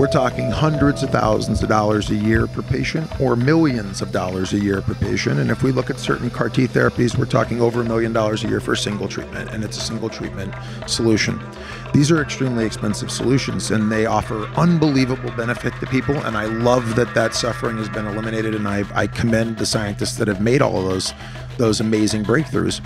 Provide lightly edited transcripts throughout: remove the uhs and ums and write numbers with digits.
We're talking hundreds of thousands of dollars a year per patient or millions of dollars a year per patient. And if we look at certain CAR T therapies, we're talking over $1 million a year for a single treatment, and it's a single treatment solution. These are extremely expensive solutions, and they offer unbelievable benefit to people. And I love that that suffering has been eliminated, and I commend the scientists that have made all of those amazing breakthroughs.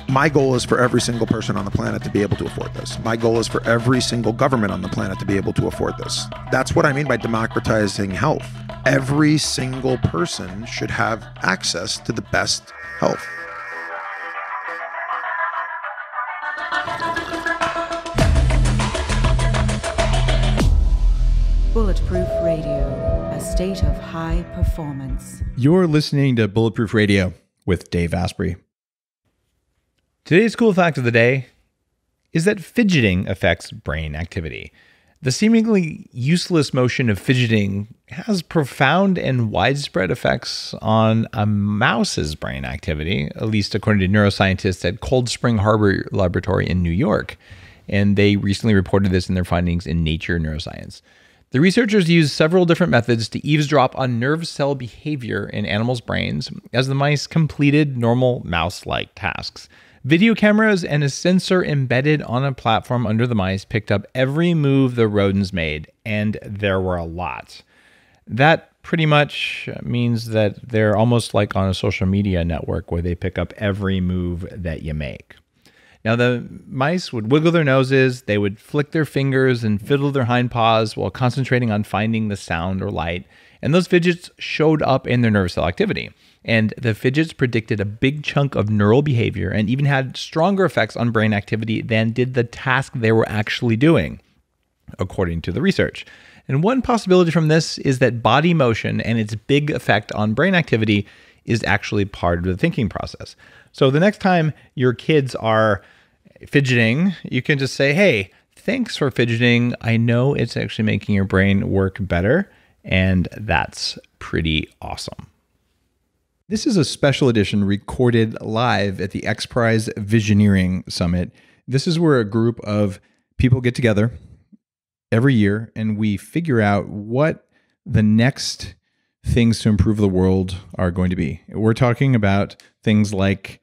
My goal is for every single person on the planet to be able to afford this. My goal is for every single government on the planet to be able to afford this. That's what I mean by democratizing health. Every single person should have access to the best health. Bulletproof Radio, a state of high performance. You're listening to Bulletproof Radio with Dave Asprey. Today's cool fact of the day is that fidgeting affects brain activity. The seemingly useless motion of fidgeting has profound and widespread effects on a mouse's brain activity, at least according to neuroscientists at Cold Spring Harbor Laboratory in New York. And they recently reported this in their findings in Nature Neuroscience. The researchers used several different methods to eavesdrop on nerve cell behavior in animals' brains as the mice completed normal mouse-like tasks. Video cameras and a sensor embedded on a platform under the mice picked up every move the rodents made, and there were a lot. That pretty much means that they're almost like on a social media network where they pick up every move that you make. Now, the mice would wiggle their noses, they would flick their fingers and fiddle their hind paws while concentrating on finding the sound or light, and those fidgets showed up in their nerve cell activity. And the fidgets predicted a big chunk of neural behavior and even had stronger effects on brain activity than did the task they were actually doing, according to the research. And one possibility from this is that body motion and its big effect on brain activity is actually part of the thinking process. So the next time your kids are fidgeting, you can just say, hey, thanks for fidgeting. I know it's actually making your brain work better, and that's pretty awesome. This is a special edition recorded live at the XPrize Visioneering Summit. This is where a group of people get together every year and we figure out what the next things to improve the world are going to be. We're talking about things like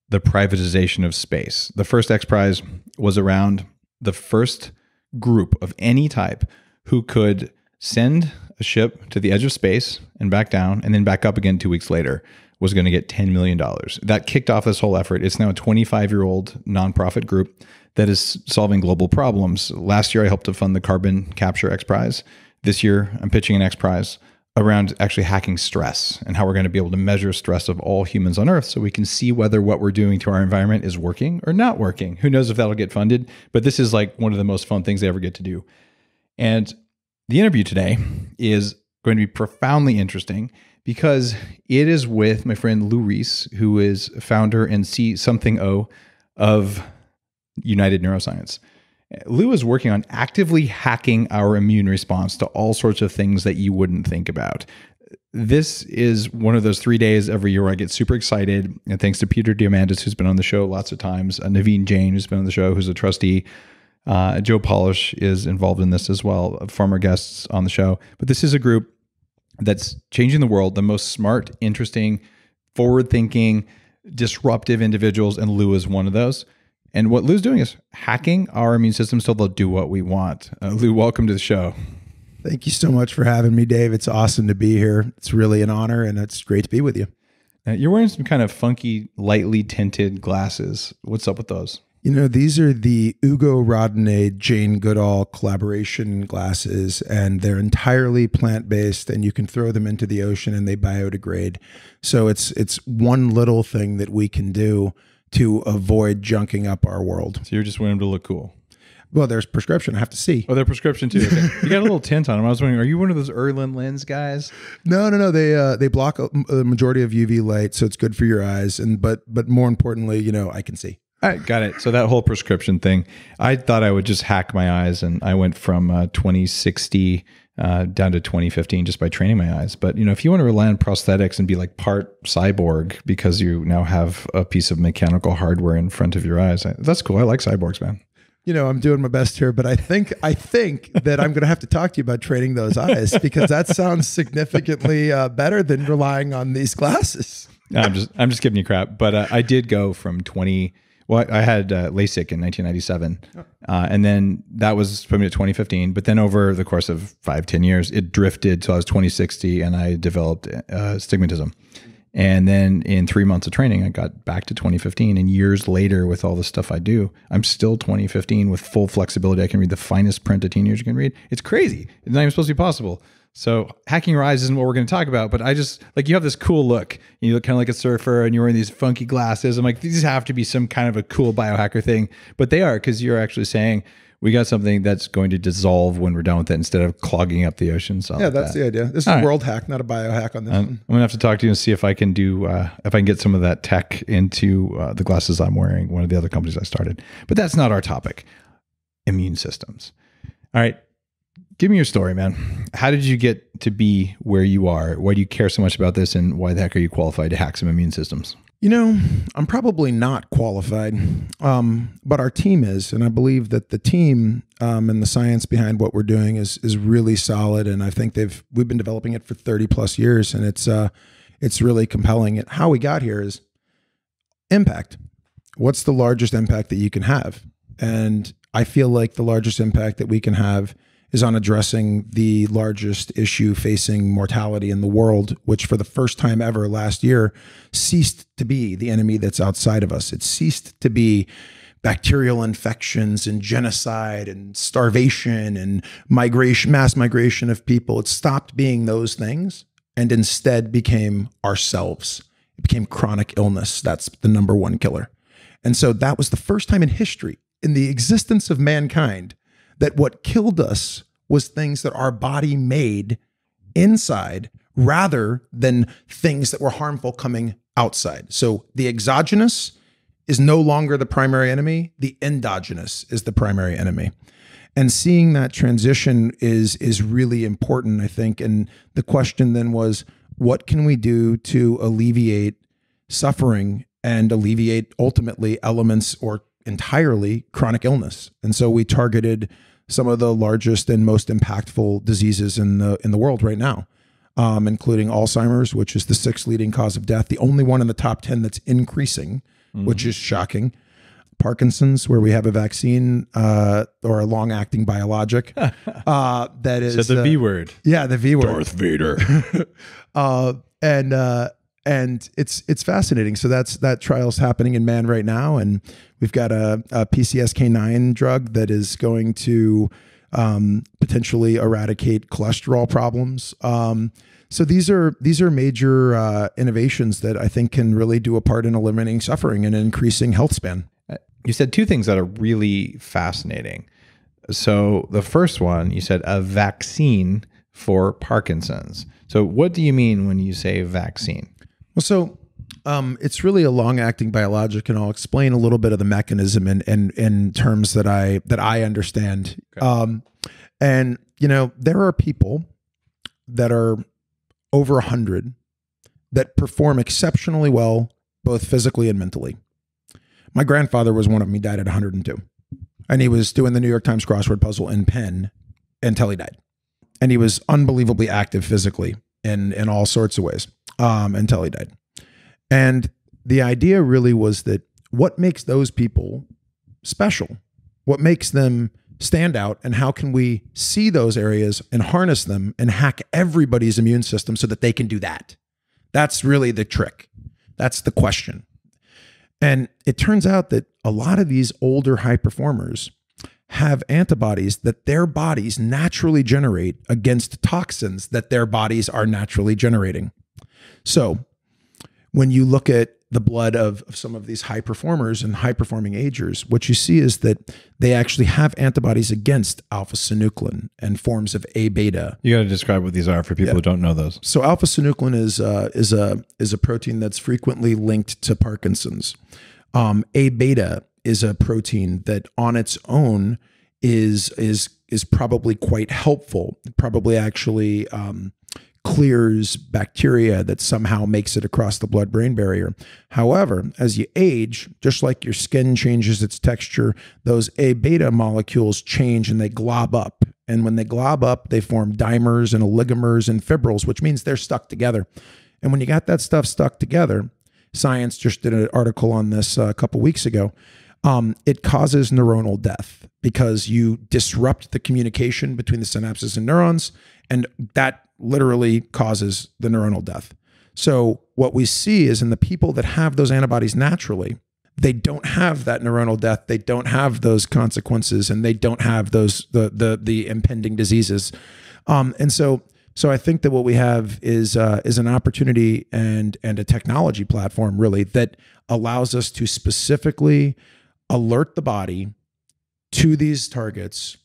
the privatization of space. The first XPrize was around the first group of any type who could send a ship to the edge of space and back down and then back up again 2 weeks later was going to get $10 million. That kicked off this whole effort. It's now a 25-year-old nonprofit group that is solving global problems. Last year, I helped to fund the Carbon Capture XPrize. This year, I'm pitching an XPrize around actually hacking stress and how we're going to be able to measure stress of all humans on Earth so we can see whether what we're doing to our environment is working or not working. Who knows if that'll get funded, but this is like one of the most fun things they ever get to do. And the interview today is going to be profoundly interesting because it is with my friend Lou Reese, who is founder and C-something-O of United Neuroscience. Lou is working on actively hacking our immune response to all sorts of things that you wouldn't think about. This is one of those 3 days every year where I get super excited. And thanks to Peter Diamandis, who's been on the show lots of times, Naveen Jain, who's been on the show, who's a trustee. Joe Polish is involved in this as well, former guests on the show. But this is a group that's changing the world, the most smart, interesting, forward-thinking, disruptive individuals, and Lou is one of those. And what Lou's doing is hacking our immune system so they'll do what we want. Lou, welcome to the show. Thank you so much for having me, Dave. It's awesome to be here. It's really an honor, and it's great to be with you. You're wearing some kind of funky, lightly tinted glasses. What's up with those? You know, these are the Ugo Rodinei Jane Goodall collaboration glasses, and they're entirely plant-based, and you can throw them into the ocean and they biodegrade. So it's one little thing that we can do to avoid junking up our world. So you're just wearing them to look cool. Well, there's prescription. I have to see. Oh, they're prescription too. Okay. You got a little tint on them. I was wondering, are you one of those Erlen lens guys? No. They block a majority of UV light, so it's good for your eyes. But more importantly, you know, I can see. All right, got it. So that whole prescription thing, I thought I would just hack my eyes, and I went from 2060 down to 2015 just by training my eyes. But you know, if you want to rely on prosthetics and be like part cyborg because you now have a piece of mechanical hardware in front of your eyes, that's cool. I like cyborgs, man. I'm doing my best here, but I think that I'm going to have to talk to you about training those eyes, because that sounds significantly better than relying on these glasses. No, I'm just giving you crap, but I did go from 20. Well, I had LASIK in 1997, and then that was put me to 2015. But then over the course of 5-10 years, it drifted till I was 2060, and I developed stigmatism. And then in 3 months of training, I got back to 2015. And years later, with all the stuff I do, I'm still 2015 with full flexibility. I can read the finest print a teenager can read. It's crazy. It's not even supposed to be possible. So hacking your eyes isn't what we're going to talk about, but I just, like, you have this cool look. You look kind of like a surfer, and you're wearing these funky glasses. I'm like, these have to be some kind of a cool biohacker thing. But they are, because you're actually saying, we got something that's going to dissolve when we're done with it instead of clogging up the ocean. So yeah, that's the idea. This is a world hack, not a biohack on this one. I'm gonna have to talk to you and see if I can do if I can get some of that tech into the glasses I'm wearing, one of the other companies I started. But that's not our topic. Immune systems. All right. Give me your story, man. How did you get to be where you are? Why do you care so much about this, and why the heck are you qualified to hack some immune systems? I'm probably not qualified, but our team is, and I believe that the team and the science behind what we're doing is really solid. And I think we've been developing it for 30 plus years, and it's really compelling. And how we got here is impact. What's the largest impact that you can have? And I feel like the largest impact that we can have is on addressing the largest issue facing mortality in the world, which for the first time ever last year ceased to be the enemy that's outside of us. It ceased to be bacterial infections and genocide and starvation and migration, mass migration of people. It stopped being those things and instead became ourselves. It became chronic illness. That's the number one killer. And so that was the first time in history, in the existence of mankind, that what killed us was things that our body made inside rather than things that were harmful coming outside. So the exogenous is no longer the primary enemy. The endogenous is the primary enemy. And seeing that transition is really important, I think. And the question then was, what can we do to alleviate suffering and alleviate ultimately elements or entirely chronic illness? And so we targeted some of the largest and most impactful diseases in the world right now, including Alzheimer's, which is the 6th leading cause of death, the only one in the top 10 that's increasing, which is shocking. Parkinson's, where we have a vaccine or a long-acting biologic that is the V word. Yeah, the V word. Darth Vader. And it's fascinating. So that trial's happening in man right now, and we've got a PCSK9 drug that is going to potentially eradicate cholesterol problems. So these are major innovations that I think can really do a part in eliminating suffering and increasing health span. You said two things that are really fascinating. So the first one, you said a vaccine for Parkinson's. So what do you mean when you say vaccine? Well, so it's really a long-acting biologic, and I'll explain a little bit of the mechanism in terms that I understand. Okay. And there are people that are over 100 that perform exceptionally well, both physically and mentally. My grandfather was one of them. He died at 102, and he was doing the New York Times crossword puzzle in pen until he died. And he was unbelievably active physically in all sorts of ways until he died. And the idea really was that what makes those people special? What makes them stand out? And how can we see those areas and harness them and hack everybody's immune system so that they can do that? That's really the trick. That's the question. And it turns out that a lot of these older high performers have antibodies that their bodies naturally generate against toxins that their bodies are naturally generating. So when you look at the blood of some of these high performers and high performing agers, what you see is that they actually have antibodies against alpha-synuclein and forms of A beta. You got to describe what these are for people who don't know those. So alpha-synuclein is a protein that's frequently linked to Parkinson's. A beta is a protein that on its own is probably quite helpful. It probably actually clears bacteria that somehow makes it across the blood-brain barrier. However, as you age, just like your skin changes its texture, those A beta molecules change and they glob up. And when they glob up, they form dimers and oligomers and fibrils, which means they're stuck together. And when you got that stuff stuck together, Science just did an article on this a couple weeks ago. It causes neuronal death because you disrupt the communication between the synapses and neurons, and that literally causes the neuronal death. So what we see is in the people that have those antibodies naturally, they don't have that neuronal death. They don't have those consequences, and they don't have those the impending diseases. And so I think that what we have is an opportunity and a technology platform really that allows us to specifically alert the body to these targets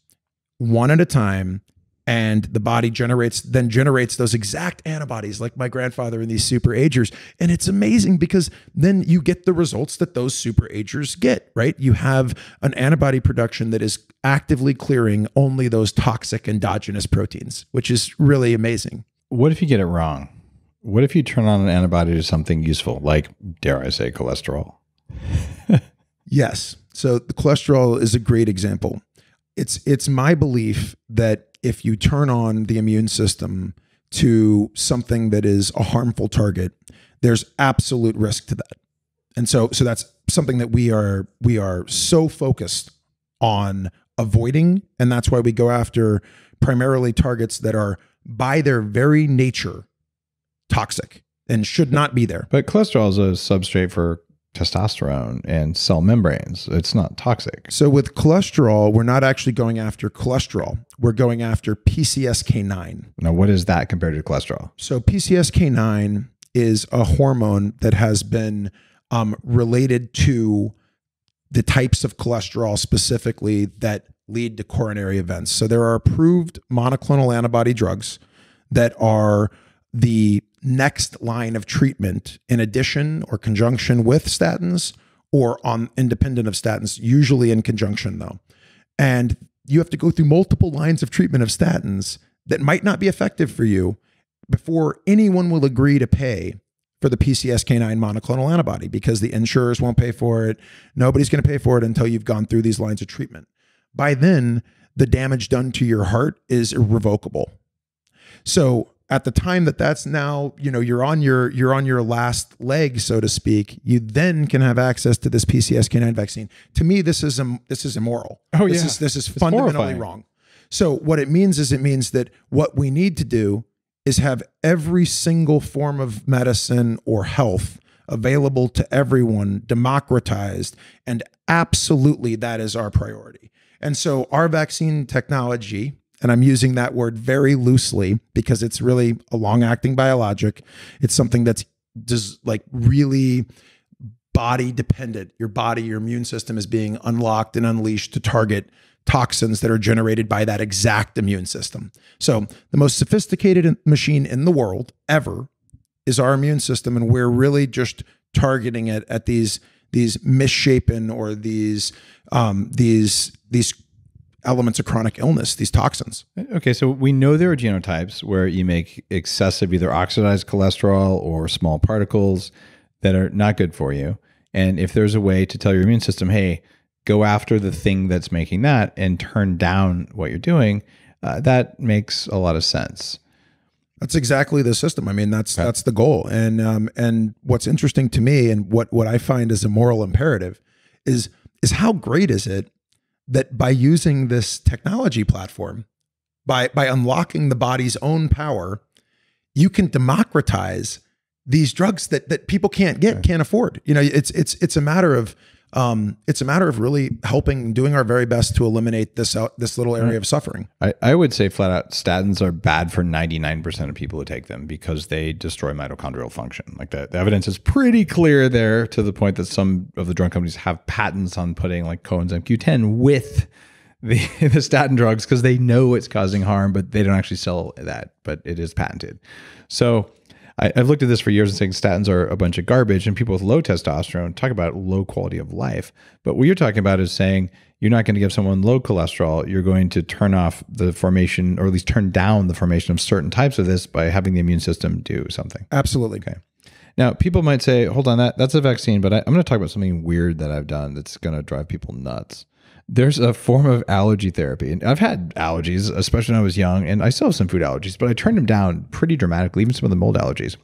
one at a time, and the body generates those exact antibodies like my grandfather and these super agers. And it's amazing because then you get the results that those super agers get, right? You have an antibody production that is actively clearing only those toxic endogenous proteins, which is really amazing. What if you get it wrong? What if you turn on an antibody to something useful, like, dare I say, cholesterol? Yes. So the cholesterol is a great example. It's my belief that if you turn on the immune system to something that is a harmful target, there's absolute risk to that. And so that's something that we are so focused on avoiding. And that's why we go after primarily targets that are by their very nature toxic and should not be there. But cholesterol is a substrate for testosterone and cell membranes. It's not toxic. So with cholesterol, we're not actually going after cholesterol. We're going after PCSK9. Now, what is that compared to cholesterol? So PCSK9 is a hormone that has been related to the types of cholesterol specifically that lead to coronary events. So there are approved monoclonal antibody drugs that are the next line of treatment in addition or conjunction with statins or on independent of statins, usually in conjunction though. And you have to go through multiple lines of treatment of statins that might not be effective for you before anyone will agree to pay for the PCSK9 monoclonal antibody because the insurers won't pay for it. Nobody's going to pay for it until you've gone through these lines of treatment. By then, the damage done to your heart is irrevocable. So at the time that's now, you're on your last leg, so to speak, you then can have access to this PCSK9 vaccine. To me, this is immoral. Oh, this is fundamentally horrifying. Wrong. So what it means is that what we need to do is have every single form of medicine or health available to everyone, democratized, and absolutely that is our priority. And so our vaccine technology, and I'm using that word very loosely because it's really a long-acting biologic. It's something that's just like really body dependent. Your body, your immune system is being unlocked and unleashed to target toxins that are generated by that exact immune system. So the most sophisticated machine in the world ever is our immune system. And we're really just targeting it at these misshapen or these elements of chronic illness, these toxins. Okay, so we know there are genotypes where you make excessive either oxidized cholesterol or small particles that are not good for you. And if there's a way to tell your immune system, hey, go after the thing that's making that and turn down what you're doing, that makes a lot of sense. That's exactly the system. I mean, that's the goal. And what's interesting to me and what I find is a moral imperative is how great is it that by using this technology platform, by unlocking the body's own power, you can democratize these drugs that people can't afford. It's a matter of really helping, doing our very best to eliminate this little area of suffering. I would say flat out, statins are bad for 99% of people who take them because they destroy mitochondrial function. Like the evidence is pretty clear there, to the point that some of the drug companies have patents on putting like coenzyme Q10 with the statin drugs because they know it's causing harm, but they don't actually sell that, but it is patented. So I've looked at this for years and saying statins are a bunch of garbage, and people with low testosterone talk about low quality of life. But what you're talking about is saying you're not going to give someone low cholesterol. You're going to turn off the formation, or at least turn down the formation of certain types of this by having the immune system do something. Absolutely. Okay. Now, people might say, hold on, that's a vaccine, but I'm going to talk about something weird that I've done that's going to drive people nuts. There's a form of allergy therapy. And I've had allergies, especially when I was young, and I still have some food allergies, but I turned them down pretty dramatically, even some of the mold allergies.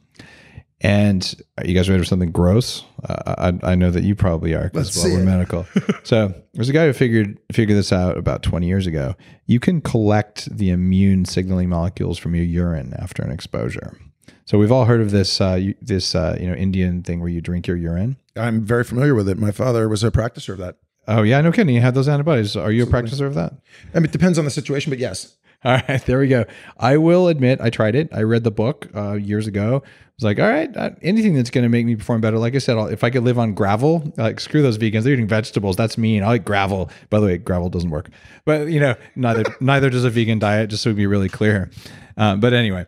And are you guys ready for something gross? I know that you probably are, because we're medical. So there's a guy who figured this out about 20 years ago. You can collect the immune signaling molecules from your urine after an exposure. So we've all heard of this Indian thing where you drink your urine. I'm very familiar with it. My father was a practicer of that. Oh yeah, no kidding. You had those antibodies. Are you Absolutely. A practicer of that? I mean, it depends on the situation, but yes. All right, there we go. I will admit, I tried it. I read the book years ago. I was like, all right, anything that's going to make me perform better. Like I said, if I could live on gravel, like screw those vegans. They're eating vegetables. That's mean. I like gravel. By the way, gravel doesn't work. But neither does a vegan diet. Just so we be really clear. But anyway,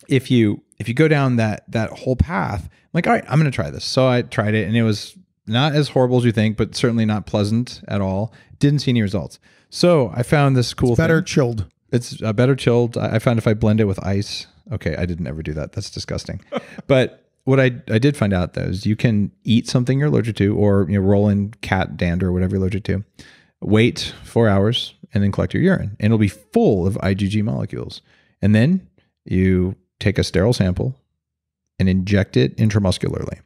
if you go down that whole path, I'm like, all right, I'm going to try this. So I tried it, and it was not as horrible as you think, but certainly not pleasant at all. Didn't see any results. So I found this cool thing. Better chilled. It's better chilled. I found if I blend it with ice. Okay, I didn't ever do that. That's disgusting. But what I did find out, though, is you can eat something you're allergic to, or roll in cat dander or whatever you're allergic to, wait 4 hours, and then collect your urine. And it'll be full of IgG molecules. And then you take a sterile sample and inject it intramuscularly.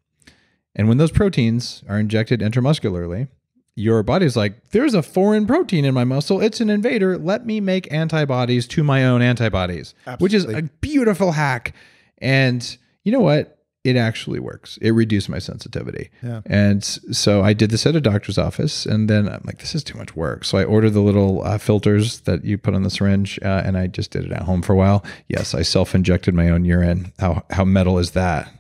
And when those proteins are injected intramuscularly, your body's like, there's a foreign protein in my muscle. It's an invader. Let me make antibodies to my own antibodies. Absolutely. Which is a beautiful hack. And you know what? It actually works. It reduced my sensitivity. Yeah. And so I did this at a doctor's office, and then I'm like, this is too much work. So I ordered the little filters that you put on the syringe, and I just did it at home for a while. Yes, I self-injected my own urine. How metal is that?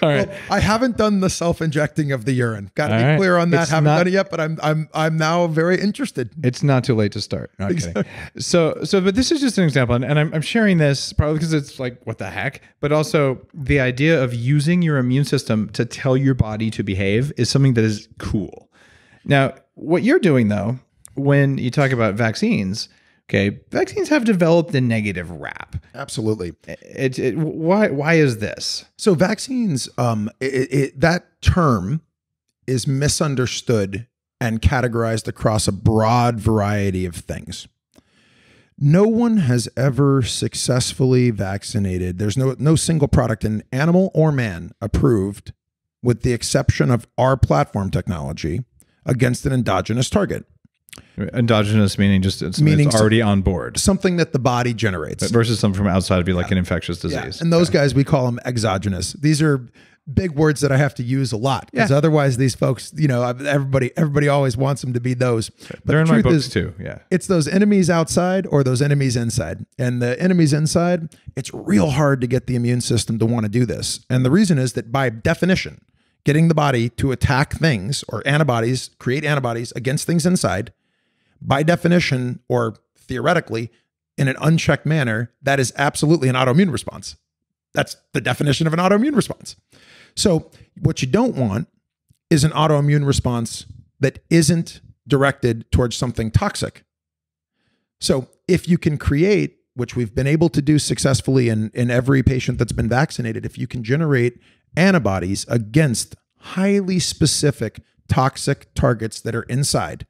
All right. Well, I haven't done the self-injecting of the urine. Got to be clear on that. Haven't done it yet, but I'm now very interested. It's not too late to start. No, I'm kidding. So, but this is just an example, and I'm sharing this probably because it's like, what the heck? But also the idea of using your immune system to tell your body to behave is something that is cool. Now, what you're doing though, when you talk about vaccines, okay, vaccines have developed a negative rap. Absolutely. Why is this? So vaccines, that term is misunderstood and categorized across a broad variety of things. No one has ever successfully vaccinated. There's no single product in animal or man approved, with the exception of our platform technology, against an endogenous target. Endogenous meaning just it's already on board. Something that the body generates. Versus something from outside would be like an infectious disease. And those guys, we call them exogenous. These are big words that I have to use a lot, because otherwise these folks, everybody always wants them to be those. But they're in my books too. Yeah. It's those enemies outside or those enemies inside. And the enemies inside, it's real hard to get the immune system to want to do this. And the reason is that by definition, getting the body to attack things or antibodies, create antibodies against things inside, by definition, or theoretically, in an unchecked manner, that is absolutely an autoimmune response. That's the definition of an autoimmune response. So what you don't want is an autoimmune response that isn't directed towards something toxic. So if you can create, which we've been able to do successfully in every patient that's been vaccinated, if you can generate antibodies against highly specific toxic targets that are inside,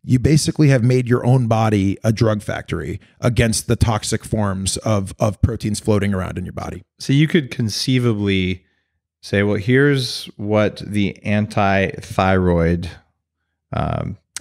you basically have made your own body a drug factory against the toxic forms of proteins floating around in your body. So you could conceivably say, well, here's what the anti-thyroid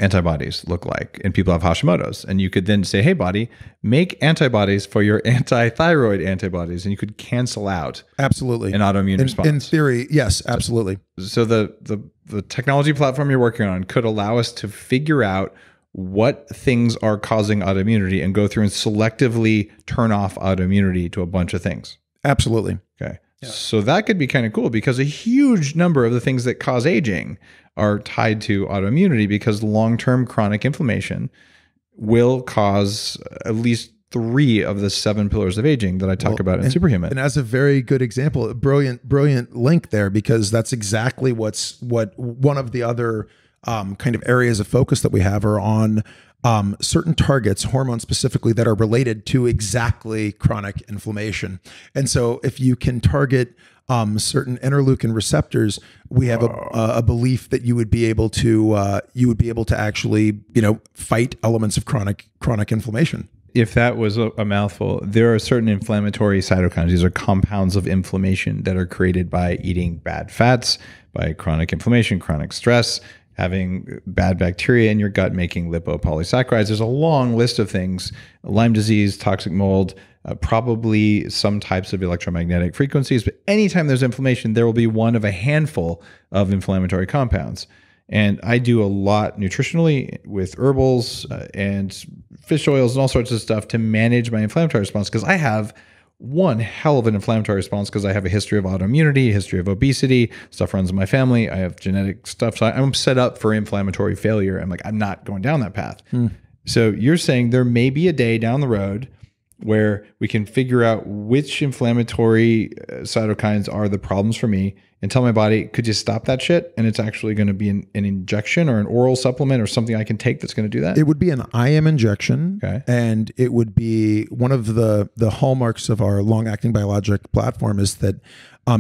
antibodies look like, and people have Hashimoto's. And you could then say, hey, body, make antibodies for your anti-thyroid antibodies, and you could cancel out absolutely an autoimmune response. In theory, yes, absolutely. So the technology platform you're working on could allow us to figure out what things are causing autoimmunity and go through and selectively turn off autoimmunity to a bunch of things. Absolutely. Okay. Yeah. So that could be kind of cool, because a huge number of the things that cause aging are tied to autoimmunity, because long-term chronic inflammation will cause at least 3 of the 7 pillars of aging that I talk about in Superhuman. And as a very good example, a brilliant link there, because that's exactly what one of the other kind of areas of focus that we have are on certain targets, hormones specifically, that are related to exactly chronic inflammation. And so if you can target certain interleukin receptors, we have a belief that you would be able to actually, fight elements of chronic inflammation. If that was a mouthful, there are certain inflammatory cytokines. These are compounds of inflammation that are created by eating bad fats, by chronic inflammation, chronic stress, having bad bacteria in your gut making lipopolysaccharides. There's a long list of things: Lyme disease, toxic mold, probably some types of electromagnetic frequencies. But anytime there's inflammation, there will be one of a handful of inflammatory compounds. And I do a lot nutritionally with herbals and fish oils and all sorts of stuff to manage my inflammatory response, because I have one hell of an inflammatory response, because I have a history of autoimmunity, a history of obesity, stuff runs in my family. I have genetic stuff. So I'm set up for inflammatory failure. I'm not going down that path. So you're saying there may be a day down the road where we can figure out which inflammatory cytokines are the problems for me and tell my body, could you stop that shit? And it's actually going to be an injection or an oral supplement or something I can take that's going to do that? It would be an IM injection. Okay. And it would be one of the hallmarks of our long-acting biologic platform is that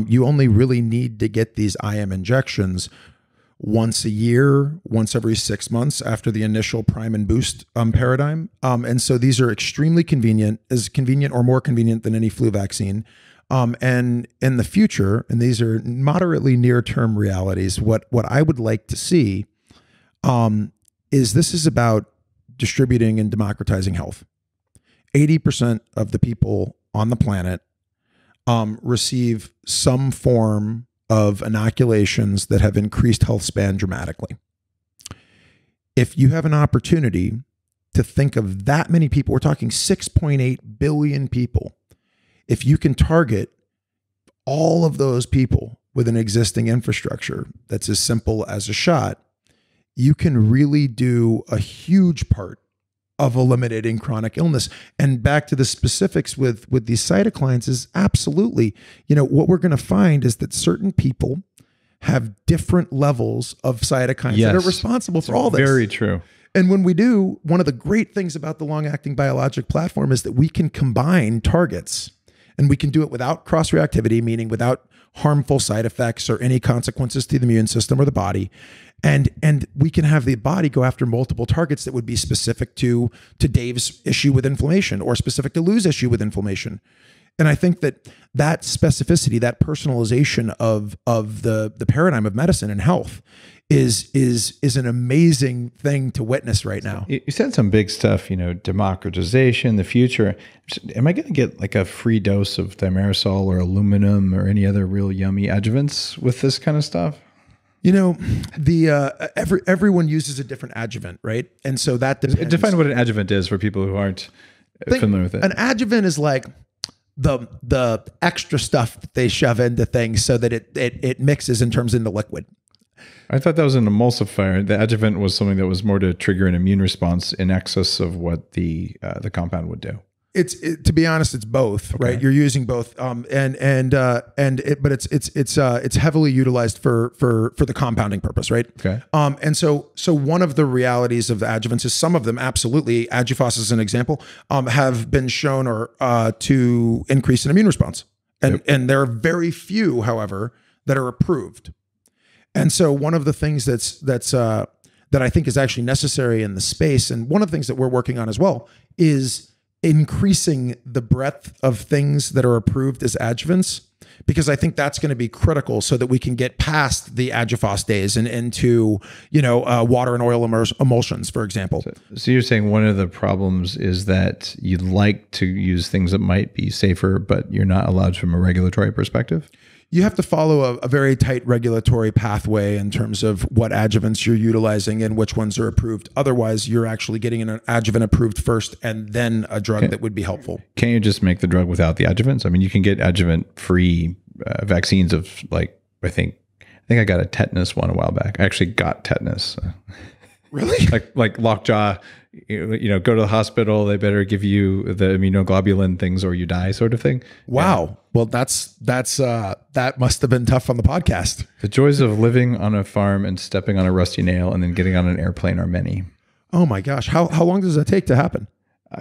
you only really need to get these IM injections once a year, once every 6 months after the initial prime and boost paradigm. And so these are extremely convenient, as convenient or more convenient than any flu vaccine. And in the future, and these are moderately near-term realities, what I would like to see is this is about distributing and democratizing health. 80% of the people on the planet receive some form of inoculations that have increased health span dramatically. If you have an opportunity to think of that many people, we're talking 6.8 billion people. If you can target all of those people with an existing infrastructure that's as simple as a shot, you can really do a huge part of eliminating chronic illness. And back to the specifics with these cytokines is absolutely, what we're going to find is that certain people have different levels of cytokines that are responsible for all this. Very true. And when we do, one of the great things about the long-acting biologic platform is that we can combine targets, and we can do it without cross-reactivity, meaning without harmful side effects or any consequences to the immune system or the body. And we can have the body go after multiple targets that would be specific to Dave's issue with inflammation or specific to Lou's issue with inflammation. And I think that specificity, that personalization of the paradigm of medicine and health is an amazing thing to witness right now. You said some big stuff, democratization, the future. Am I going to get like a free dose of thimerosal or aluminum or any other real yummy adjuvants with this kind of stuff? Everyone uses a different adjuvant, right? And so that depends. Define what an adjuvant is for people who aren't familiar with it. An adjuvant is like the extra stuff that they shove into things so that it mixes and turns into liquid. I thought that was an emulsifier. The adjuvant was something that was more to trigger an immune response in excess of what the compound would do. To be honest, it's both, okay. Right? You're using both, but it's heavily utilized for the compounding purpose, right? Okay. And so one of the realities of the adjuvants is some of them absolutely, Adjuvant as an example, have been shown to increase an immune response, and there are very few, however, that are approved. And so one of the things that I think is actually necessary in the space, and one of the things that we're working on as well, is increasing the breadth of things that are approved as adjuvants, because I think that's going to be critical so that we can get past the Adjuvant days and into, water and oil emulsions, for example. So you're saying one of the problems is that you'd like to use things that might be safer, but you're not allowed from a regulatory perspective? You have to follow a very tight regulatory pathway in terms of what adjuvants you're utilizing and which ones are approved. Otherwise, you're actually getting an adjuvant approved firt and then a drug that would be helpful. Can't you just make the drug without the adjuvants? I mean, you can get adjuvant-free vaccines of I think I got a tetanus one a while back. I actually got tetanus. Really? like lockjaw go to the hospital. They better give you the immunoglobulin things or you die, sort of thing. Wow. Yeah. Well, that must have been tough on the podcast. The joys of living on a farm and stepping on a rusty nail and then getting on an airplane are many. Oh my gosh. How long does that take to happen?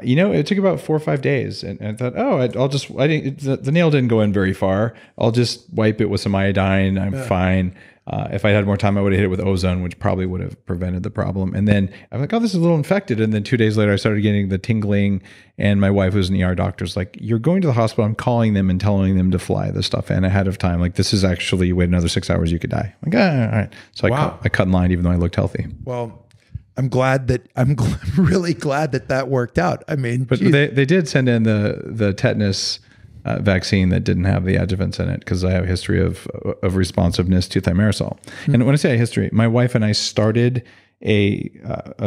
It took about 4 or 5 days, and I thought, the nail didn't go in very far. I'll just wipe it with some iodine. I'm fine. If I had more time, I would have hit it with ozone, which probably would have prevented the problem. And then I'm like, oh, this is a little infected. And then 2 days later, I started getting the tingling, and my wife was an ER doctor. Was like, you're going to the hospital. I'm calling them and telling them to fly this stuff in ahead of time. Like, this is actually, you wait another 6 hours, you could die. I'm like, all right. So I cut in line, even though I looked healthy. Well, I'm really glad that worked out. I mean, but they did send in the tetanus vaccine that didn't have the adjuvants in it because I have a history of responsiveness to thimerosal. Mm-hmm. And when I say a history, my wife and I started a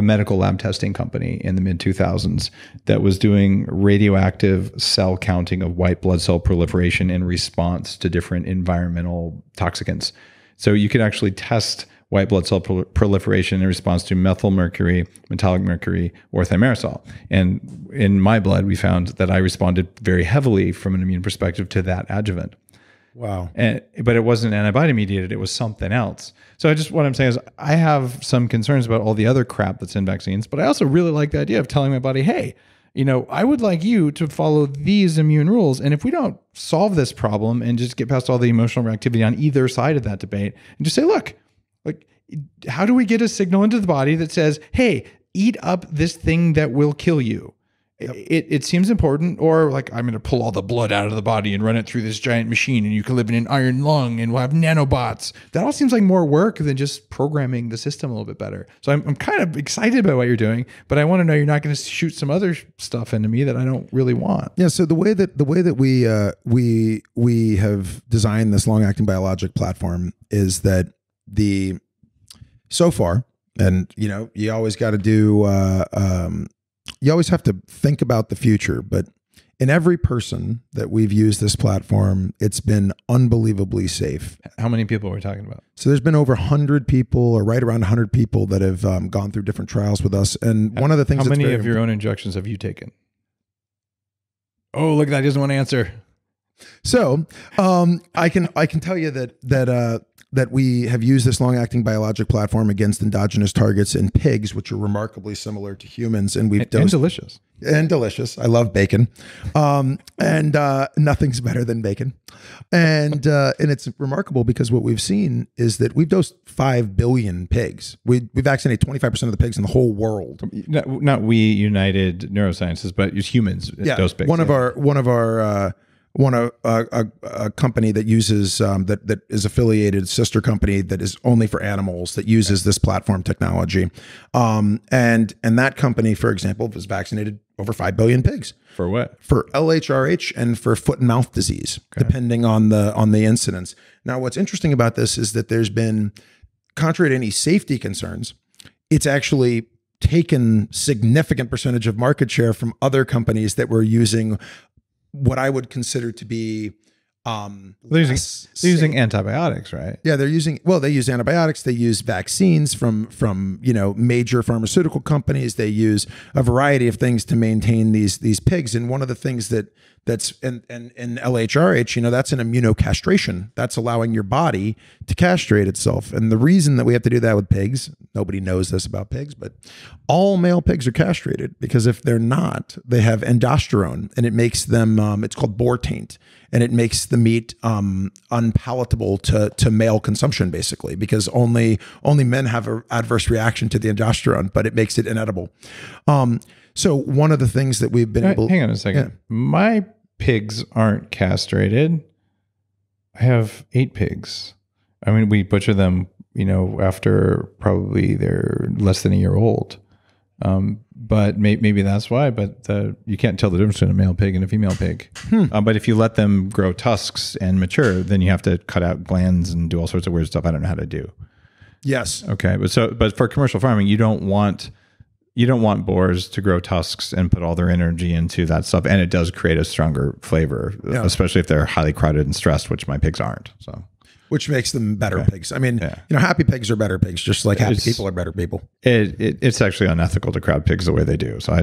medical lab testing company in the mid 2000s that was doing radioactive cell counting of white blood cell proliferation in response to different environmental toxicants. So you could actually test white blood cell proliferation in response to methyl mercury, metallic mercury, or thimerosal. And in my blood, we found that I responded very heavily from an immune perspective to that adjuvant. Wow. But it wasn't antibody mediated, it was something else. So what I'm saying is I have some concerns about all the other crap that's in vaccines, but I also really like the idea of telling my body, hey, I would like you to follow these immune rules. And if we don't solve this problem and just get past all the emotional reactivity on either side of that debate and just say, look, like, how do we get a signal into the body that says, hey, eat up this thing that will kill you? Yep. It seems important. Or like, I'm going to pull all the blood out of the body and run it through this giant machine and you can live in an iron lung and we'll have nanobots. That all seems like more work than just programming the system a little bit better. So I'm kind of excited about what you're doing, but I want to know you're not going to shoot some other stuff into me that I don't really want. Yeah. So the way that we have designed this long-acting biologic platform is that so far, and you always got to do, you always have to think about the future, but in every person that we've used this platform, it's been unbelievably safe. How many people are we talking about? So there's been over 100 people, or right around 100 people that have gone through different trials with us. And one of the things how many of your own injections have you taken? Oh, look at that. He doesn't want to answer. So I can tell you that we have used this long-acting biologic platform against endogenous targets in pigs, which are remarkably similar to humans, and we've dosed delicious. And delicious. I love bacon, and nothing's better than bacon. And it's remarkable because what we've seen is that we've dosed 5 billion pigs. We vaccinated 25% of the pigs in the whole world. Not we, United Neurosciences, but just humans. Dose pigs. A company that uses that is affiliated, sister company that is only for animals, that uses this platform technology, and that company, for example, has vaccinated over 5 billion pigs. For what? For LHRH and for foot and mouth disease, depending on the incidence. Now, what's interesting about this is that there's been, contrary to any safety concerns, it's actually taken significant percentage of market share from other companies that were using what I would consider to be they're using antibiotics, right? Yeah, they use antibiotics. They use vaccines from major pharmaceutical companies. They use a variety of things to maintain these pigs. And one of the things that's in LHRH, that's an immunocastration. That's allowing your body to castrate itself. And the reason that we have to do that with pigs, nobody knows this about pigs, but all male pigs are castrated because if they're not, they have endosterone, and it makes them, it's called boar taint, and it makes the meat unpalatable to male consumption, basically, because only men have an adverse reaction to the endosterone, but it makes it inedible. So one of the things that we've been able... Hang on a second. Yeah. My pigs aren't castrated. I have 8 pigs. I mean, we butcher them, after probably they're less than a year old. But maybe that's why, but you can't tell the difference between a male pig and a female pig. But if you let them grow tusks and mature, then you have to cut out glands and do all sorts of weird stuff I don't know how to do. Yes. Okay. But for commercial farming, you don't want boars to grow tusks and put all their energy into that stuff. And it does create a stronger flavor, especially if they're highly crowded and stressed, which my pigs aren't. So which makes them better pigs. I mean, happy pigs are better pigs, just like happy people are better people. It's actually unethical to crowd pigs the way they do. So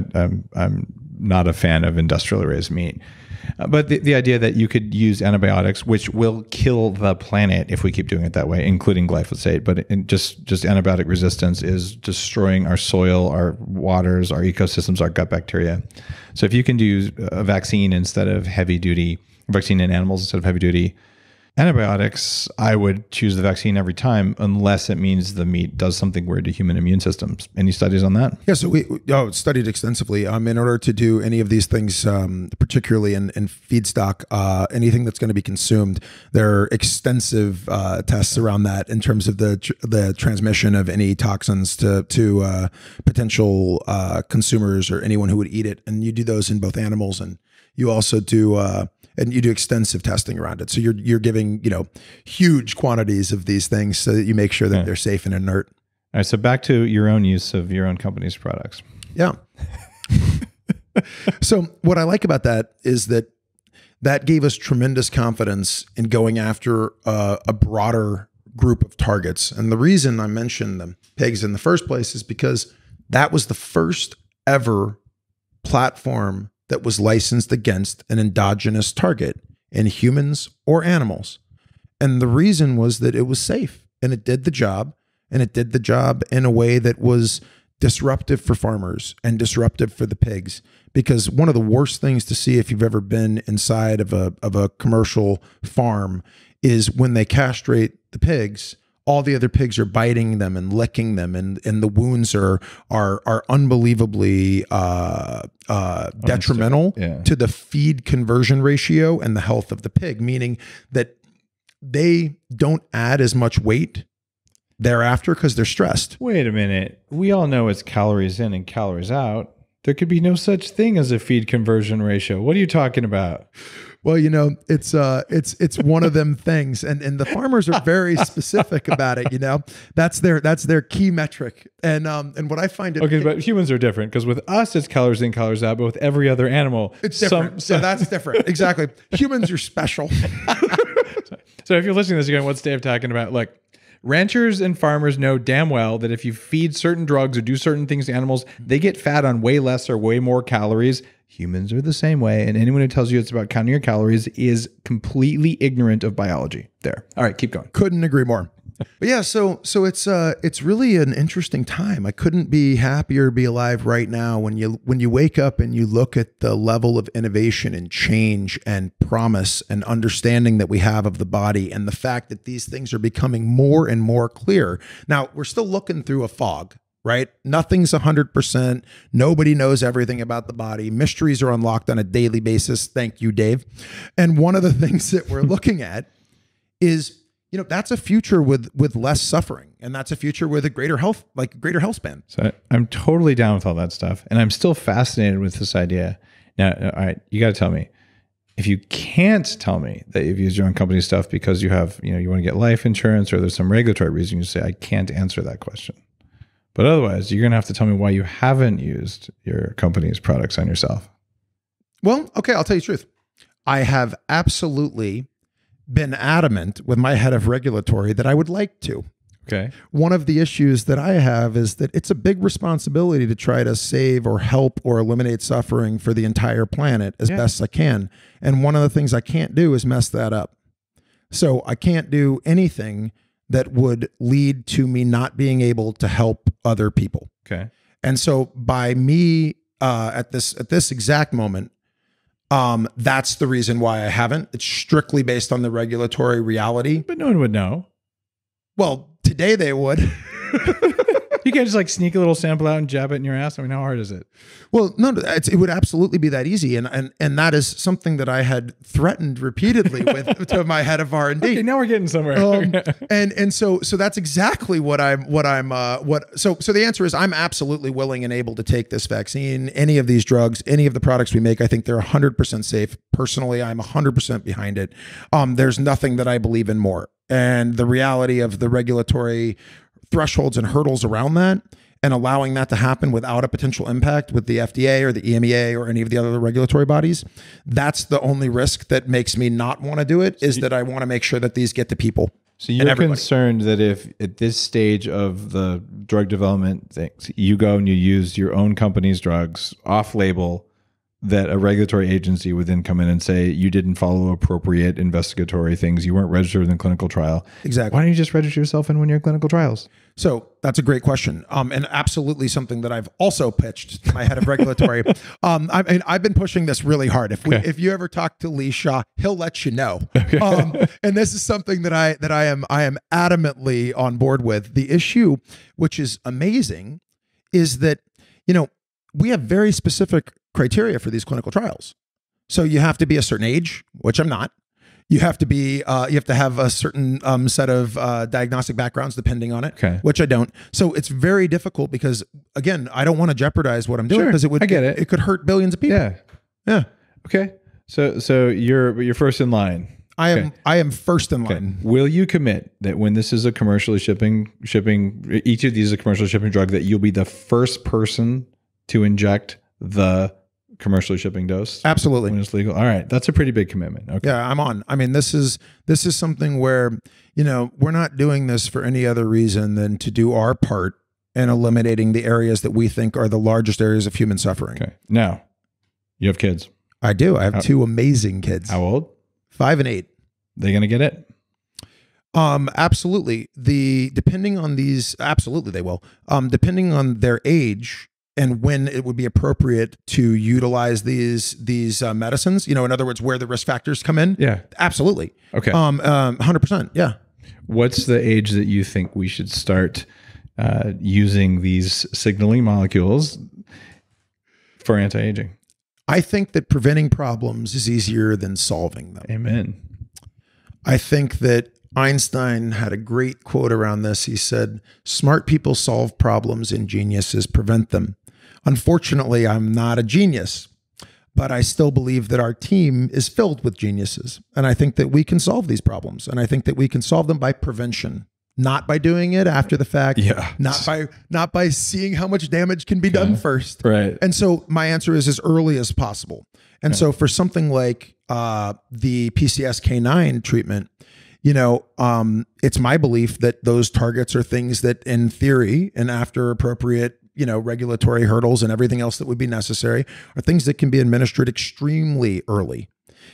I'm not a fan of industrially raised meat. But the idea that you could use antibiotics, which will kill the planet if we keep doing it that way, including glyphosate, but just antibiotic resistance is destroying our soil, our waters, our ecosystems, our gut bacteria. So if you can do a vaccine instead of heavy duty, vaccine in animals instead of heavy duty antibiotics, I would choose the vaccine every time, unless it means the meat does something weird to human immune systems. Any studies on that? Yeah, so we studied extensively. In order to do any of these things, particularly in feedstock, anything that's going to be consumed, there are extensive tests around that in terms of the transmission of any toxins to potential consumers or anyone who would eat it. And you do those in both animals, and you also do and you do extensive testing around it. So you're giving, huge quantities of these things so that you make sure that they're safe and inert. All right. So back to your own use of your own company's products. Yeah. So what I like about that is that gave us tremendous confidence in going after a broader group of targets. And the reason I mentioned the pigs in the first place is because that was the first ever platform that was licensed against an endogenous target in humans or animals. And the reason was that it was safe and it did the job, and it did the job in a way that was disruptive for farmers and disruptive for the pigs. Because one of the worst things to see if you've ever been inside of a commercial farm is when they castrate the pigs, all the other pigs are biting them and licking them, and the wounds are unbelievably detrimental to the feed conversion ratio and the health of the pig, meaning that they don't add as much weight thereafter because they're stressed. Wait a minute. We all know it's calories in and calories out. There could be no such thing as a feed conversion ratio. What are you talking about? Well, it's one of them things, and the farmers are very specific about it. That's their key metric, and what I find but humans are different, because with us it's calories in, calories out, but with every other animal it's different. So that's different. Exactly. Humans are special. So if you're listening to this again, what's Dave talking about? Look, ranchers and farmers know damn well that if you feed certain drugs or do certain things to animals, they get fat on way less or way more calories. Humans are the same way, and anyone who tells you it's about counting your calories is completely ignorant of biology. There. All right, keep going. Couldn't agree more. But yeah, so it's really an interesting time. I couldn't be happier to be alive right now. When you wake up and you look at the level of innovation and change and promise and understanding that we have of the body, and the fact that these things are becoming more and more clear. Now, we're still looking through a fog. Right? Nothing's 100%. Nobody knows everything about the body. Mysteries are unlocked on a daily basis. Thank you, Dave. And one of the things that we're looking at is, that's a future with less suffering, and that's a future with a greater health span. So I'm totally down with all that stuff, and I'm still fascinated with this idea. Now, all right, you got to tell me. If you can't tell me that you've used your own company stuff because you have, you want to get life insurance, or there's some regulatory reason, you say, I can't answer that question. But otherwise, you're going to have to tell me why you haven't used your company's products on yourself. Well, okay, I'll tell you the truth. I have absolutely been adamant with my head of regulatory that I would like to. Okay. One of the issues that I have is that it's a big responsibility to try to save or help or eliminate suffering for the entire planet as best I can. And one of the things I can't do is mess that up. So I can't do anything that would lead to me not being able to help other people. Okay. And so by me at this exact moment, that's the reason why I haven't. It's strictly based on the regulatory reality. But no one would know. Well, today they would. You can't just sneak a little sample out and jab it in your ass. I mean, how hard is it? Well, no, it would absolutely be that easy, and that is something that I had threatened repeatedly to my head of R&D. Okay, now we're getting somewhere. And so that's exactly what So the answer is I'm absolutely willing and able to take this vaccine, any of these drugs, any of the products we make. I think they're 100% safe. Personally, I'm 100% behind it. There's nothing that I believe in more, and the reality of the regulatory thresholds and hurdles around that and allowing that to happen without a potential impact with the FDA or the EMEA or any of the other regulatory bodies, that's the only risk that makes me not want to do it, is that I want to make sure that these get to people. So you're concerned that if at this stage of the drug development things, you go and you use your own company's drugs off-label, that a regulatory agency would then come in and say, you didn't follow appropriate investigatory things, you weren't registered in the clinical trial. Exactly. Why don't you just register yourself in one of your clinical trials? So that's a great question. And absolutely something that I've also pitched to my head of regulatory. I've been pushing this really hard. If you ever talk to Lee Shaw, he'll let you know. And this is something that I am adamantly on board with. The issue, which is amazing, is that, we have very specific criteria for these clinical trials. So you have to be a certain age, which I'm not. You have to be, you have to have a certain set of diagnostic backgrounds depending on it, which I don't. So it's very difficult because, again, I don't want to jeopardize what I'm doing because it could hurt billions of people. Yeah. Okay. So you're first in line. I am first in line. Will you commit that when this is a commercially shipping, each of these is a commercially shipping drug, that you'll be the first person to inject the commercially shipping dose? Absolutely. When it's legal. All right. That's a pretty big commitment. Okay. Yeah, I'm on. I mean, this is something where, we're not doing this for any other reason than to do our part in eliminating the areas that we think are the largest areas of human suffering. Okay. Now, you have kids. I do. I have two amazing kids. How old? 5 and 8. They going to get it? Absolutely. Depending on these, absolutely they will. Depending on their age and when it would be appropriate to utilize these medicines, in other words, where the risk factors come in. Yeah. Absolutely. Okay. 100%. Yeah. What's the age that you think we should start using these signaling molecules for anti-aging? I think that preventing problems is easier than solving them. Amen. I think that Einstein had a great quote around this. He said, "Smart people solve problems and geniuses prevent them." Unfortunately, I'm not a genius, but I still believe that our team is filled with geniuses. And I think that we can solve these problems. And I think that we can solve them by prevention, not by doing it after the fact, not by seeing how much damage can be done first. Right. And so my answer is as early as possible. And so for something like the PCSK9 treatment, it's my belief that those targets are things that in theory and after appropriate, regulatory hurdles and everything else that would be necessary are things that can be administered extremely early.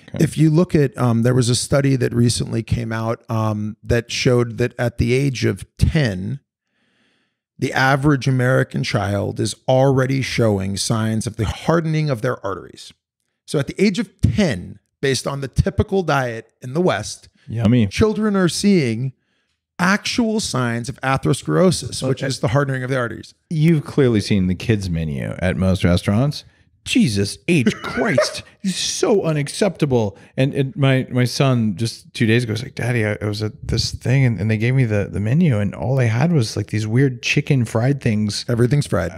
Okay. If you look at, there was a study that recently came out that showed that at the age of 10, the average American child is already showing signs of the hardening of their arteries. So at the age of 10, based on the typical diet in the West, yummy, children are seeing actual signs of atherosclerosis, which is the hardening of the arteries. You've clearly seen the kids menu at most restaurants. Jesus H. Christ, it's so unacceptable. And my son just 2 days ago was like, "Daddy, I was at this thing and they gave me the menu and all I had was like these weird chicken fried things. Everything's fried."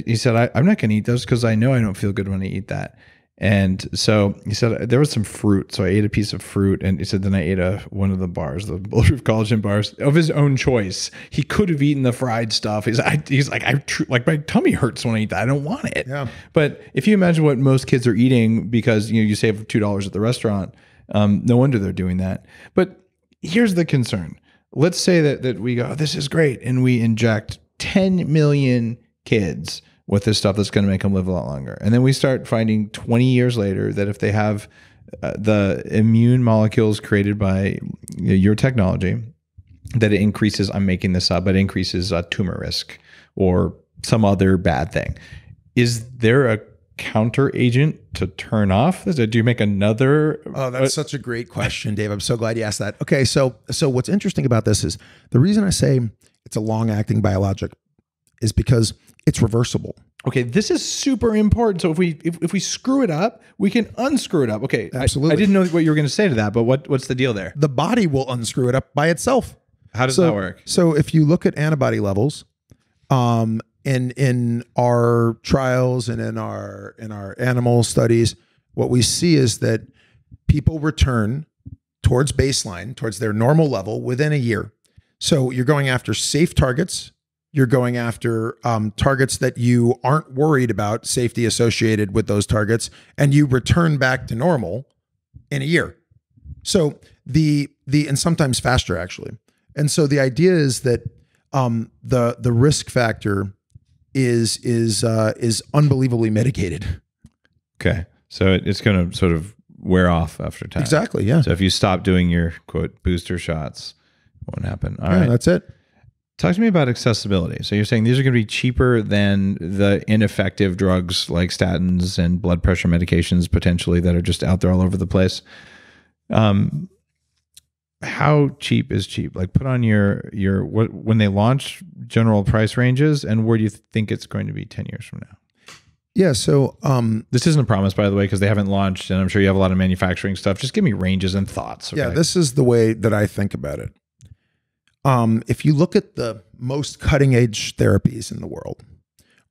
He said, I'm not going to eat those because I know I don't feel good when I eat that. And so he said there was some fruit, so I ate a piece of fruit, and he said then I ate one of the bars, the bulletproof collagen bars of his own choice. He could have eaten the fried stuff. He's like my tummy hurts when I eat that. I don't want it. Yeah. But if you imagine what most kids are eating because you save $2 at the restaurant, no wonder they're doing that. But here's the concern. Let's say that we go, this is great, and we inject 10 million kids with this stuff that's going to make them live a lot longer. And then we start finding 20 years later that if they have the immune molecules created by your technology, that it increases, I'm making this up, but it increases tumor risk or some other bad thing. Is there a counter agent to turn off? Do you make another? Oh, that's such a great question, Dave. I'm so glad you asked that. Okay, so what's interesting about this is the reason I say it's a long-acting biologic is because it's reversible. Okay, this is super important. So if we screw it up, we can unscrew it up. Okay, absolutely. I didn't know what you were going to say to that, but what's the deal there? The body will unscrew it up by itself. How does that work? So if you look at antibody levels, in our trials and in our animal studies, what we see is that people return towards baseline, towards their normal level within a year. So you're going after safe targets. You're going after targets that you aren't worried about safety associated with those targets, and you return back to normal in a year. So and sometimes faster actually. And so the idea is that the risk factor is unbelievably mitigated. Okay, so it's going to sort of wear off after time. Exactly. Yeah. So if you stop doing your quote booster shots, it won't happen. All right, that's it. Talk to me about accessibility. So you're saying these are going to be cheaper than the ineffective drugs like statins and blood pressure medications potentially that are just out there all over the place. How cheap is cheap? Like put on when they launch general price ranges, and where do you think it's going to be 10 years from now? Yeah. So this isn't a promise, by the way, because they haven't launched, and I'm sure you have a lot of manufacturing stuff. Just give me ranges and thoughts. Okay? Yeah, this is the way that I think about it. If you look at the most cutting edge therapies in the world,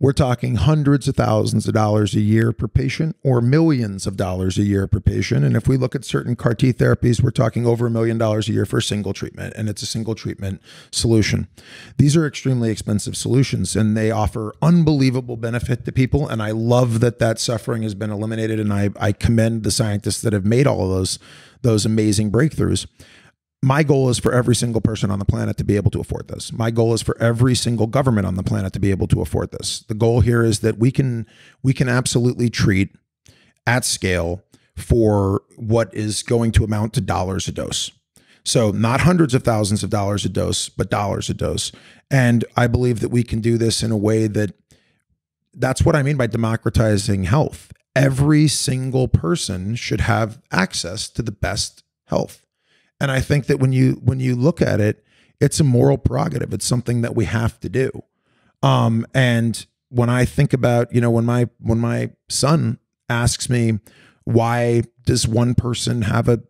we're talking hundreds of thousands of dollars a year per patient or millions of dollars a year per patient. And if we look at certain CAR T therapies, we're talking over $1 million a year for a single treatment, and it's a single treatment solution. These are extremely expensive solutions, and they offer unbelievable benefit to people. And I love that suffering has been eliminated, and I commend the scientists that have made all of those amazing breakthroughs. My goal is for every single person on the planet to be able to afford this. My goal is for every single government on the planet to be able to afford this. The goal here is that we can absolutely treat at scale for what is going to amount to dollars a dose. So not hundreds of thousands of dollars a dose, but dollars a dose. And I believe that we can do this in a way that's what I mean by democratizing health. Every single person should have access to the best health. And I think that when you look at it, it's a moral prerogative. It's something that we have to do. And when I think about, when my son asks me, why does one person have a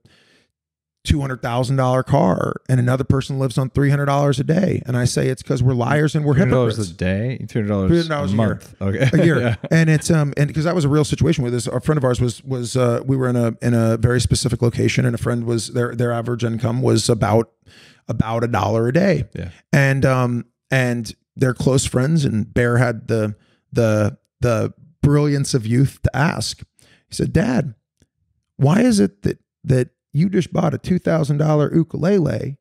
$200,000 car and another person lives on $300 a day? And I say it's because we're liars and we're hypocrites. $300 a day, $300 a month, okay, a year. Yeah. And it's and because that was a real situation with this. A friend of ours was we were in a very specific location, and a friend was their average income was about $1 a day. Yeah. And they're close friends, and Bear had the brilliance of youth to ask. He said, "Dad, why is it that you just bought a $2,000 ukulele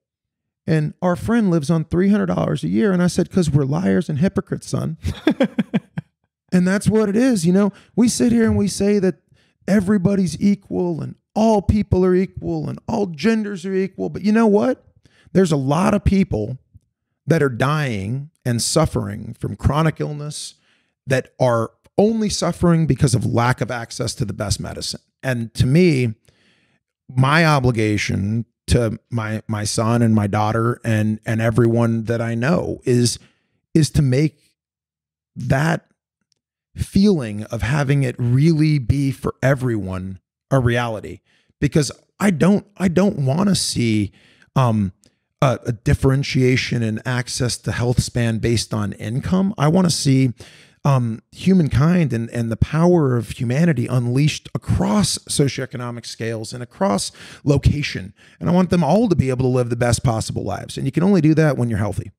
and our friend lives on $300 a year?" And I said, "Because we're liars and hypocrites, son." And that's what it is. We sit here and we say that everybody's equal and all people are equal and all genders are equal. But you know what? There's a lot of people that are dying and suffering from chronic illness that are only suffering because of lack of access to the best medicine. And to me, my obligation to my son and my daughter and everyone that I know is to make that feeling of having it really be for everyone a reality. Because I don't want to see a differentiation in access to health span based on income. I want to see humankind and the power of humanity unleashed across socioeconomic scales and across location. And I want them all to be able to live the best possible lives. And you can only do that when you're healthy.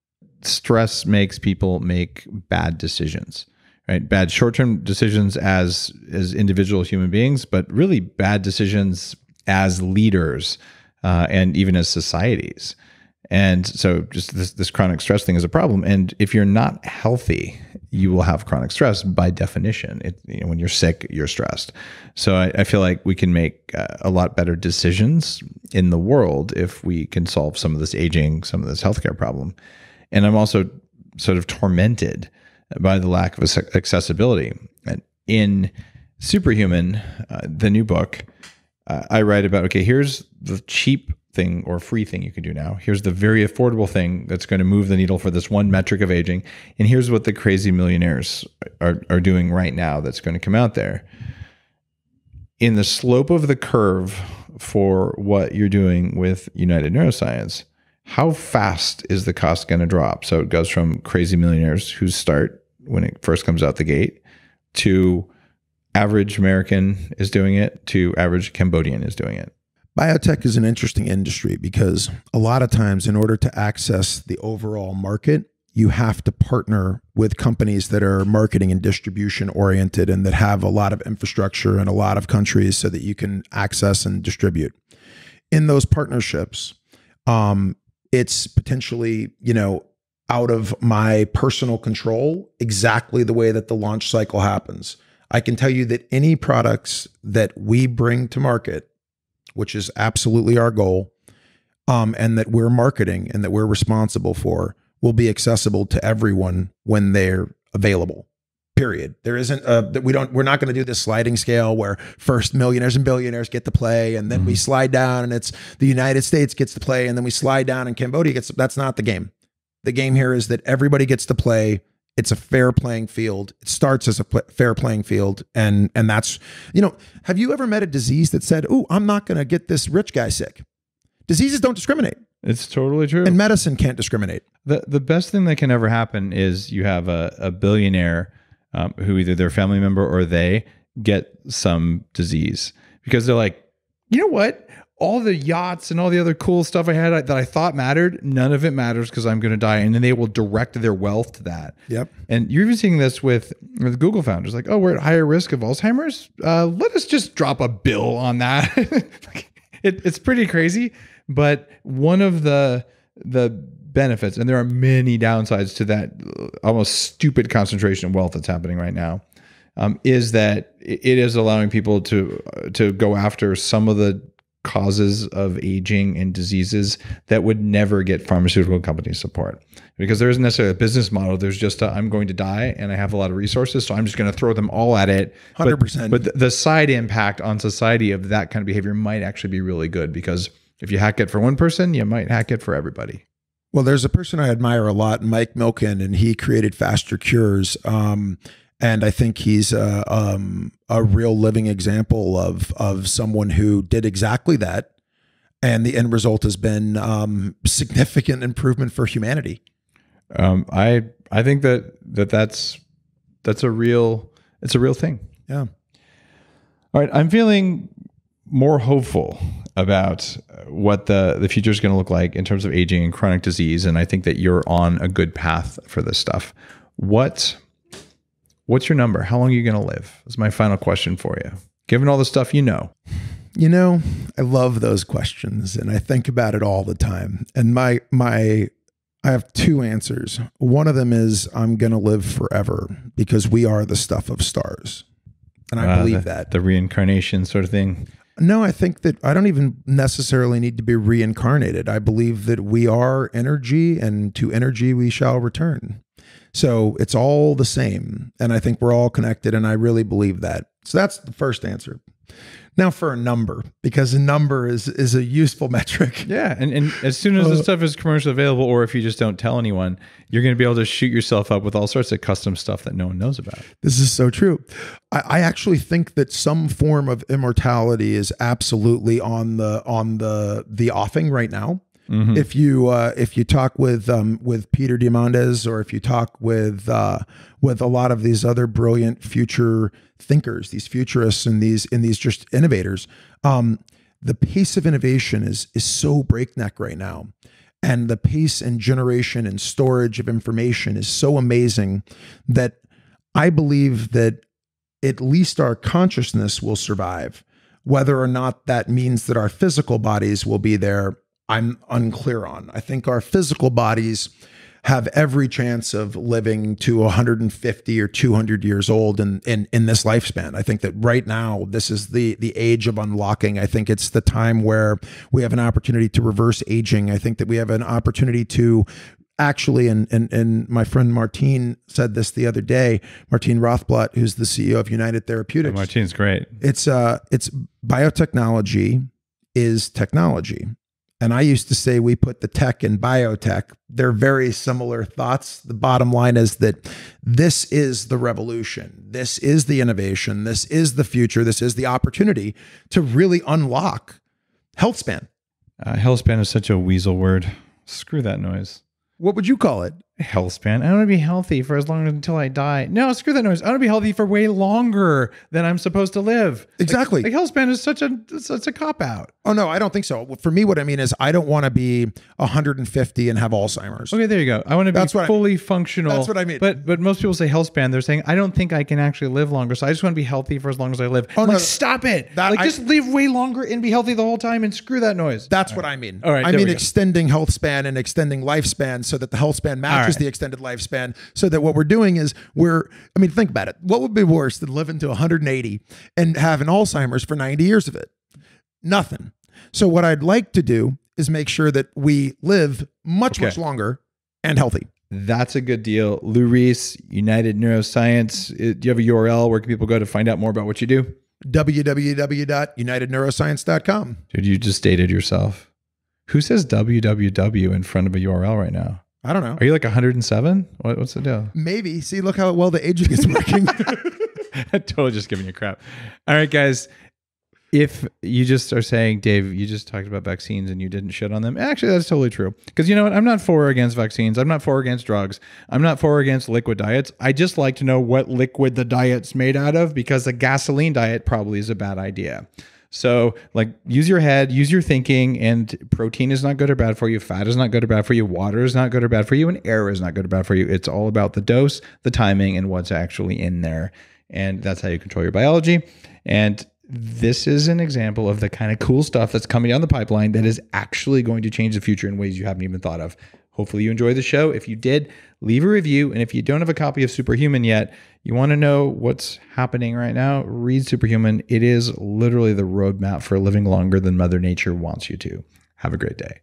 Stress makes people make bad decisions, right? Bad short-term decisions as individual human beings, but really bad decisions as leaders and even as societies. And so just this chronic stress thing is a problem. And if you're not healthy, you will have chronic stress by definition. When you're sick, you're stressed. So I feel like we can make a lot better decisions in the world if we can solve some of this aging, some of this healthcare problem. And I'm also sort of tormented by the lack of accessibility. And in Superhuman, the new book, I write about, okay, here's the cheap thing or free thing you can do now. Here's the very affordable thing that's going to move the needle for this one metric of aging. And here's what the crazy millionaires are doing right now that's going to come out there. In the slope of the curve for what you're doing with United Neuroscience, how fast is the cost going to drop? So it goes from crazy millionaires who start when it first comes out the gate to average American is doing it to average Cambodian is doing it. Biotech is an interesting industry because a lot of times in order to access the overall market, you have to partner with companies that are marketing and distribution oriented and that have a lot of infrastructure in a lot of countries so that you can access and distribute. In those partnerships, it's potentially, out of my personal control exactly the way that the launch cycle happens. I can tell you that any products that we bring to market, which is absolutely our goal, and that we're marketing and that we're responsible for, will be accessible to everyone when they're available. Period. There isn't we're not going to do this sliding scale where first millionaires and billionaires get to play, and then we slide down and it's the United States gets to play, and then we slide down and Cambodia gets. That's not the game. The game here is that everybody gets to play. It's a fair playing field. It starts as a fair playing field. And that's, have you ever met a disease that said, "Oh, I'm not going to get this rich guy sick"? Diseases don't discriminate. It's totally true. And medicine can't discriminate. The best thing that can ever happen is you have a billionaire who either their family member or they get some disease because they're like, you know what? All the yachts and all the other cool stuff I had that I thought mattered, none of it matters because I'm going to die. And then they will direct their wealth to that. Yep. And you're even seeing this with Google founders. Like, oh, we're at higher risk of Alzheimer's. Let us just drop a bill on that. It's pretty crazy. But one of the benefits, and there are many downsides to that almost stupid concentration of wealth that's happening right now, is that it is allowing people to go after some of the causes of aging and diseases that would never get pharmaceutical company support, because there isn't necessarily a business model. There's just I'm going to die and I have a lot of resources, so I'm just going to throw them all at it. 100%. But the side impact on society of that kind of behavior might actually be really good, because if you hack it for one person, you might hack it for everybody. Well, there's a person I admire a lot, Mike Milken, and he created Faster Cures. And I think he's a real living example of someone who did exactly that. And the end result has been significant improvement for humanity. I think that's a real thing. Yeah. All right. I'm feeling more hopeful about what the future is going to look like in terms of aging and chronic disease. And I think that you're on a good path for this stuff. What's your number? How long are you going to live? That's my final question for you. Given all the stuff you know. I love those questions, and I think about it all the time. And I have two answers. One of them is I'm going to live forever because we are the stuff of stars. And I believe that. The reincarnation sort of thing. No, I think that I don't even necessarily need to be reincarnated. I believe that we are energy, and to energy we shall return. So it's all the same. And I think we're all connected. And I really believe that. So that's the first answer. Now for a number, because a number is a useful metric. Yeah. And as soon as this stuff is commercially available, or if you just don't tell anyone, you're going to be able to shoot yourself up with all sorts of custom stuff that no one knows about. This is so true. I actually think that some form of immortality is absolutely on the offing right now. Mm-hmm. If you talk with Peter Diamandis, or if you talk with a lot of these other brilliant future thinkers, these futurists and these just innovators, the pace of innovation is so breakneck right now, and the pace and generation and storage of information is so amazing that I believe that at least our consciousness will survive. Whether or not that means that our physical bodies will be there, I'm unclear on. I think our physical bodies have every chance of living to 150 or 200 years old in this lifespan. I think that right now, this is the age of unlocking. I think it's the time where we have an opportunity to reverse aging. I think that we have an opportunity to actually, and my friend Martine said this the other day, Martine Rothblatt, who's the CEO of United Therapeutics. Oh, Martine's great. It's biotechnology is technology. And I used to say we put the tech in biotech. They're very similar thoughts. The bottom line is that this is the revolution. This is the innovation. This is the future. This is the opportunity to really unlock health span. Health span is such a weasel word. Screw that noise. What would you call it? Health span. I want to be healthy for as long until I die. No, screw that noise. I want to be healthy for way longer than I'm supposed to live. Exactly. Like health span is such a cop out. Oh no, I don't think so. For me, what I mean is I don't want to be 150 and have Alzheimer's. Okay, there you go. I want to be fully functional. That's what I mean. But most people say health span. They're saying I don't think I can actually live longer, so I just want to be healthy for as long as I live. Oh, no, stop it! Just live way longer and be healthy the whole time, and screw that noise. That's what I mean. All right, I mean extending health span and extending lifespan so that the health span matches the extended lifespan. So that what we're doing is think about it. What would be worse than living to 180 and having Alzheimer's for 90 years of it? Nothing. So what I'd like to do is make sure that we live much longer and healthy. That's a good deal. Lou Reese, United Neuroscience. Do you have a URL? Where can people go to find out more about what you do? www.unitedneuroscience.com. Dude, you just dated yourself. Who says www in front of a URL right now? I don't know. Are you like 107? What's the deal? Maybe. See, look how well the aging is working. I'm totally just giving you crap. All right, guys. If you just are saying, Dave, you just talked about vaccines and you didn't shit on them. Actually, that's totally true. Because you know what? I'm not for or against vaccines. I'm not for or against drugs. I'm not for or against liquid diets. I just like to know what liquid the diet's made out of, because a gasoline diet probably is a bad idea. So use your head, use your thinking, and protein is not good or bad for you. Fat is not good or bad for you. Water is not good or bad for you. And air is not good or bad for you. It's all about the dose, the timing, and what's actually in there. And that's how you control your biology. And this is an example of the kind of cool stuff that's coming down the pipeline that is actually going to change the future in ways you haven't even thought of. Hopefully you enjoyed the show. If you did, leave a review. And if you don't have a copy of Superhuman yet, you want to know what's happening right now, read Superhuman. It is literally the roadmap for living longer than Mother Nature wants you to. Have a great day.